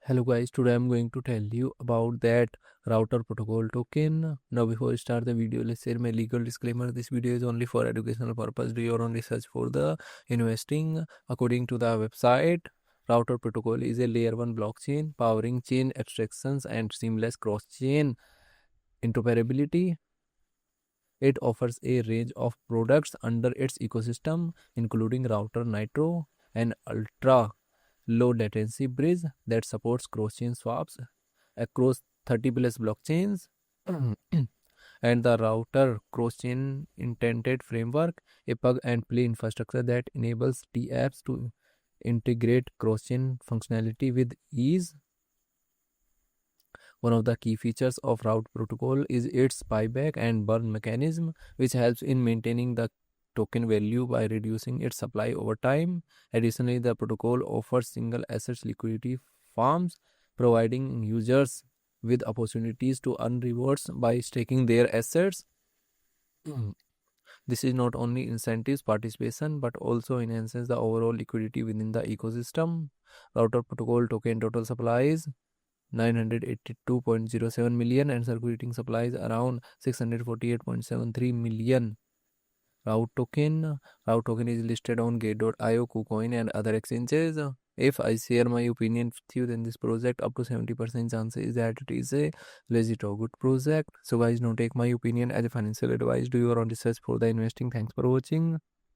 Hello guys, today I'm going to tell you about that router protocol token. Now before I start the video, let's share my legal disclaimer. This video is only for educational purpose. Do your own research for the investing. According to the website, router protocol is a layer 1 blockchain powering chain abstractions and seamless cross-chain interoperability. It offers a range of products under its ecosystem, including Router Nitro, an ultra low latency bridge that supports cross-chain swaps across 30 plus blockchains, and the router cross-chain intended framework, a plug-and-play infrastructure that enables TApps to integrate cross-chain functionality with ease. One of the key features of route protocol is its buyback and burn mechanism, which helps in maintaining the token value by reducing its supply over time. Additionally, the protocol offers single assets liquidity farms, providing users with opportunities to earn rewards by staking their assets. This is not only incentives participation but also enhances the overall liquidity within the ecosystem. Router protocol token total supplies 982.07 million and circulating supplies around 648.73 million. Route token is listed on Gate.io, KuCoin and other exchanges. If I share my opinion with you, then this project up to 70% chances is that it is a legit or good project. So guys, don't take my opinion as a financial advice. Do your own research for the investing. Thanks for watching.